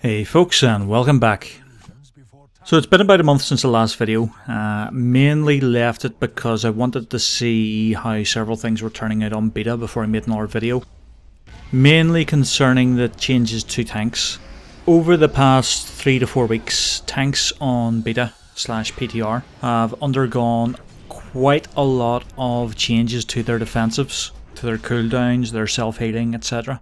Hey folks, and welcome back. So it's been about a month since the last video. Mainly left it because I wanted to see how several things were turning out on beta before I made another video. Mainly concerning the changes to tanks. Over the past 3 to 4 weeks, tanks on beta / PTR have undergone quite a lot of changes to their defensives, to their cooldowns, their self-healing, etc.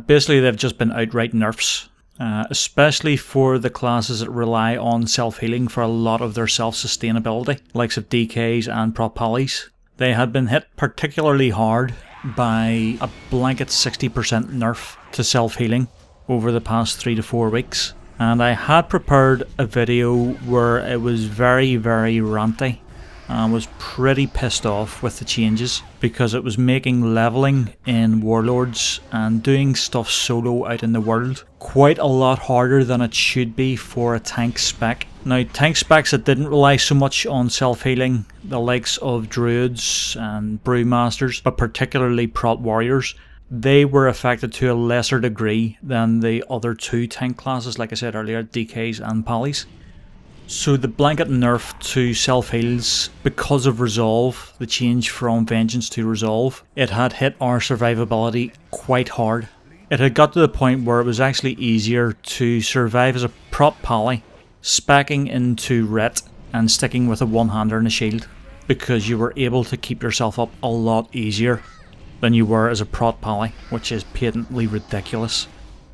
Basically they've just been outright nerfs. Especially for the classes that rely on self-healing for a lot of their self-sustainability, likes of DKs and Prot Paladies. They had been hit particularly hard by a blanket 60% nerf to self-healing over the past 3 to 4 weeks. And I had prepared a video where it was very ranty and was pretty pissed off with the changes because it was making leveling in Warlords and doing stuff solo out in the world quite a lot harder than it should be for a tank spec. Now, tank specs that didn't rely so much on self-healing, the likes of druids and brewmasters, but particularly prot warriors, they were affected to a lesser degree than the other two tank classes, like I said earlier, DKs and Pallies. So the blanket nerf to self-heals because of Resolve, the change from Vengeance to Resolve, it had hit our survivability quite hard. It had got to the point where it was actually easier to survive as a Prot Pally, speccing into Ret and sticking with a one-hander and a shield, because you were able to keep yourself up a lot easier than you were as a Prot Pally, which is patently ridiculous.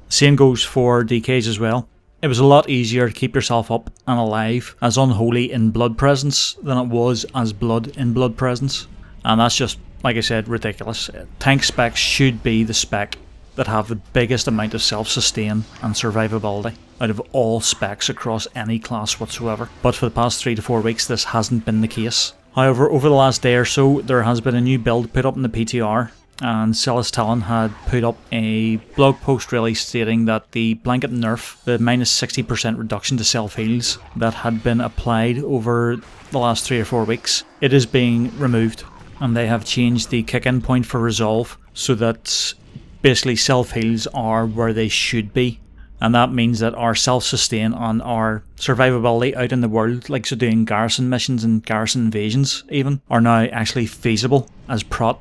Same goes for DKs as well. It was a lot easier to keep yourself up and alive as Unholy in Blood Presence than it was as Blood in Blood Presence. And that's just, like I said, ridiculous. Tank specs should be the spec that have the biggest amount of self-sustain and survivability out of all specs across any class whatsoever. But for the past 3 to 4 weeks this hasn't been the case. However, over the last day or so there has been a new build put up in the PTR. And Celestalon had put up a blog post really stating that the blanket nerf, the minus 60% reduction to self-heals that had been applied over the last 3 or 4 weeks, it is being removed. And they have changed the kick-in point for Resolve so that basically self-heals are where they should be. And that means that our self-sustain and our survivability out in the world, like so doing garrison missions and garrison invasions even, are now actually feasible as Prot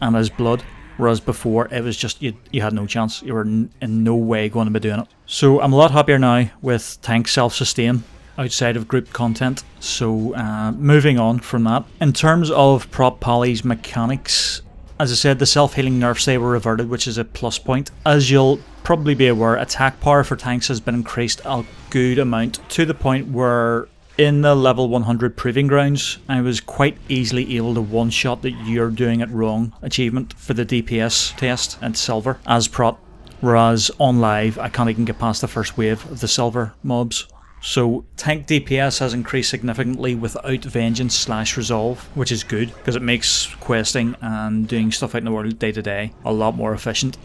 and as Blood, whereas before it was just you had no chance. You were in no way going to be doing it. So I'm a lot happier now with tank self-sustain outside of group content. So moving on from that, in terms of Prot Pally's mechanics, as I said, the self-healing nerfs, they were reverted, which is a plus point. As you'll probably be aware, attack power for tanks has been increased a good amount, to the point where in the level 100 Proving Grounds, I was quite easily able to one-shot the "you're doing it wrong" achievement for the DPS test at Silver as Prot, whereas on live I can't even get past the first wave of the Silver mobs. So tank DPS has increased significantly without Vengeance / Resolve, which is good because it makes questing and doing stuff out in the world day to day a lot more efficient.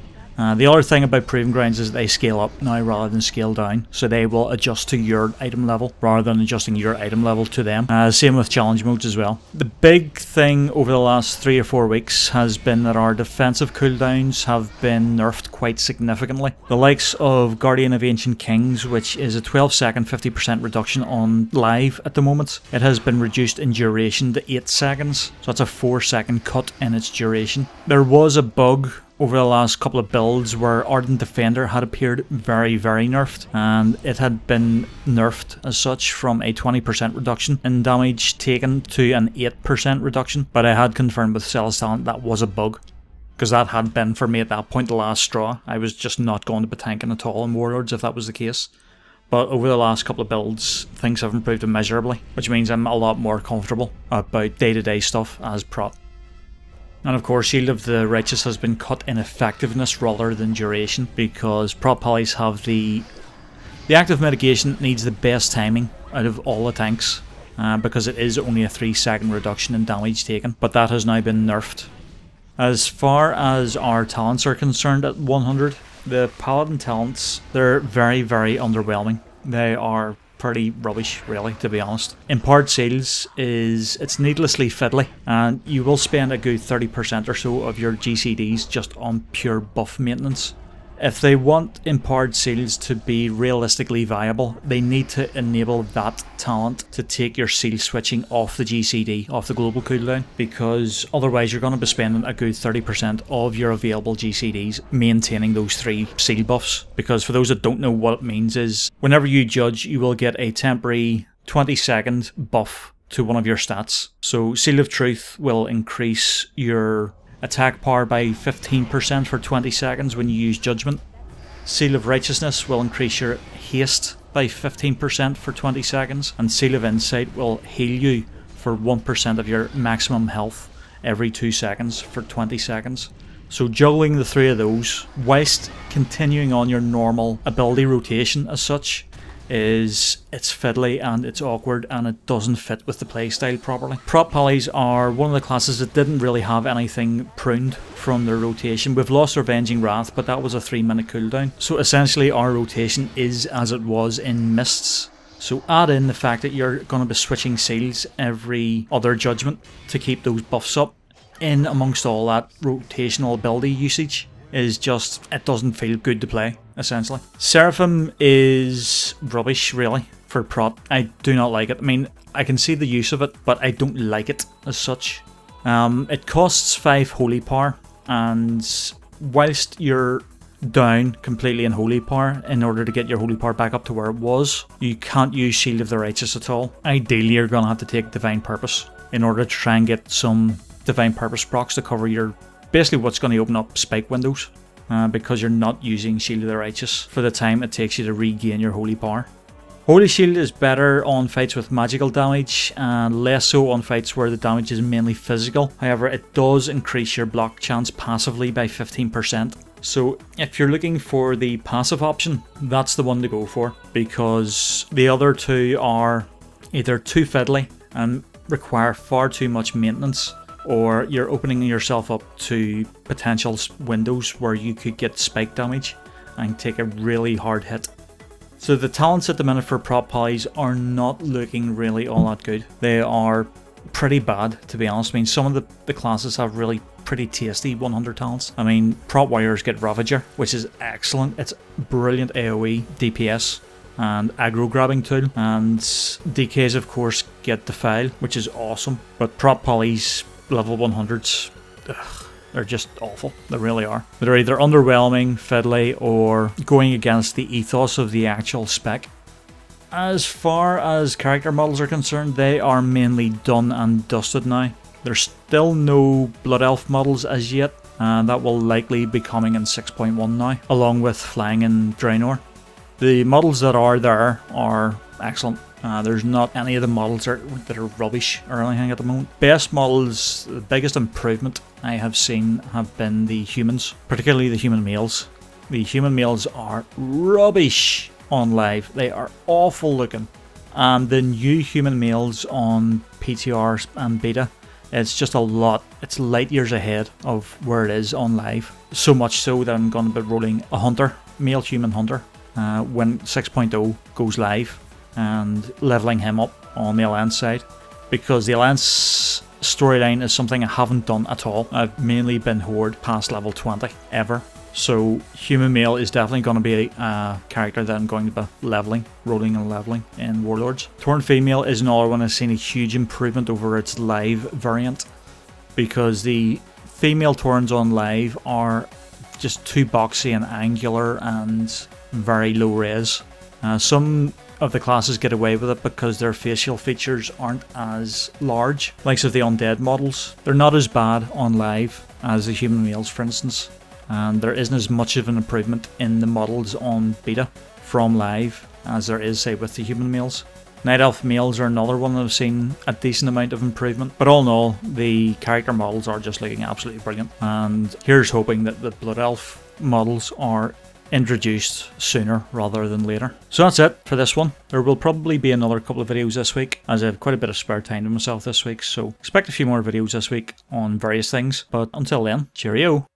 The other thing about Proving Grounds is that they scale up now rather than scale down, so they will adjust to your item level rather than adjusting your item level to them. Same with challenge modes as well. The big thing over the last 3 or 4 weeks has been that our defensive cooldowns have been nerfed quite significantly. The likes of Guardian of Ancient Kings, which is a 12-second 50% reduction on live at the moment, it has been reduced in duration to 8 seconds, so that's a 4-second cut in its duration. There was a bug over the last couple of builds where Ardent Defender had appeared very nerfed, and it had been nerfed as such from a 20% reduction in damage taken to an 8% reduction, but I had confirmed with Celestalon that was a bug, because that had been for me at that point the last straw. I was just not going to be tanking at all in Warlords if that was the case. But over the last couple of builds things have improved immeasurably, which means I'm a lot more comfortable about day-to-day stuff as Prot. And of course, Shield of the Righteous has been cut in effectiveness rather than duration, because Prot Pallies have the active mitigation that needs the best timing out of all the tanks, because it is only a 3-second reduction in damage taken, but that has now been nerfed. As far as our talents are concerned at 100, the Paladin talents, they're very underwhelming. They are pretty rubbish, really, to be honest. Impart Seals it's needlessly fiddly, and you will spend a good 30% or so of your GCDs just on pure buff maintenance. If they want empowered seals to be realistically viable, they need to enable that talent to take your seal switching off the GCD, off the global cooldown, because otherwise you're going to be spending a good 30% of your available GCDs maintaining those 3 seal buffs. Because for those that don't know, what it means is whenever you judge, you will get a temporary 20-second buff to one of your stats. So Seal of Truth will increase your attack power by 15% for 20 seconds when you use Judgment. Seal of Righteousness will increase your haste by 15% for 20 seconds. And Seal of Insight will heal you for 1% of your maximum health every 2 seconds for 20 seconds. So juggling the 3 of those, whilst continuing on your normal ability rotation as such, it's fiddly and it's awkward and it doesn't fit with the playstyle properly. Prot Polys are one of the classes that didn't really have anything pruned from their rotation. We've lost our Avenging Wrath, but that was a 3-minute cooldown. So essentially our rotation is as it was in Mists. So add in the fact that you're going to be switching seals every other judgment to keep those buffs up. In amongst all that rotational ability usage is just, it doesn't feel good to play, essentially. Seraphim is rubbish, really, for Prot. I do not like it. I mean, I can see the use of it, but I don't like it as such. It costs 5 holy power, and whilst you're down completely in holy power, in order to get your holy power back up to where it was, you can't use Shield of the Righteous at all. Ideally, you're going to have to take Divine Purpose in order to try and get some Divine Purpose procs to cover your, basically what's going to open up spike windows, because you're not using Shield of the Righteous for the time it takes you to regain your holy power. Holy Shield is better on fights with magical damage and less so on fights where the damage is mainly physical. However, it does increase your block chance passively by 15%. So if you're looking for the passive option, that's the one to go for, because the other 2 are either too fiddly and require far too much maintenance, or you're opening yourself up to potential windows where you could get spike damage and take a really hard hit. So the talents at the minute for Prot Polys are not looking really all that good. They are pretty bad, to be honest. I mean, some of the classes have really pretty tasty 100 talents. I mean, Prot Warriors get Ravager, which is excellent. It's brilliant AoE, DPS, and aggro grabbing tool. And DKs, of course, get Defile, which is awesome. But Prot Polys level 100s, they're just awful. They really are. They're either underwhelming, fiddly, or going against the ethos of the actual spec. As far as character models are concerned, they are mainly done and dusted now. There's still no Blood Elf models as yet, and that will likely be coming in 6.1 now, along with Flying and Draenor. The models that are there are excellent. There's not any of the models that are rubbish or anything at the moment. Best models, the biggest improvement I have seen have been the humans, particularly the human males. The human males are rubbish on live. They are awful looking. And the new human males on PTR and beta, it's just a lot. It's light years ahead of where it is on live. So much so that I'm going to be rolling a hunter, male human hunter, when 6.0 goes live, and leveling him up on the Alliance side, because the Alliance storyline is something I haven't done at all. I've mainly been Horde past level 20 ever. So human male is definitely going to be a character that I'm going to be leveling, rolling and leveling in Warlords. Torn female is another one I've seen a huge improvement over its live variant, because the female Torns on live are just too boxy and angular and very low res. Some of the classes get away with it because their facial features aren't as large, likes of the undead models. They're not as bad on live as the human males, for instance, and there isn't as much of an improvement in the models on beta from live as there is, say, with the human males. Night Elf males are another one that I've seen a decent amount of improvement, but all in all, the character models are just looking absolutely brilliant, and here's hoping that the Blood Elf models are introduced sooner rather than later. So that's it for this one. There will probably be another couple of videos this week, as I have quite a bit of spare time to myself this week, so expect a few more videos this week on various things, but until then, cheerio!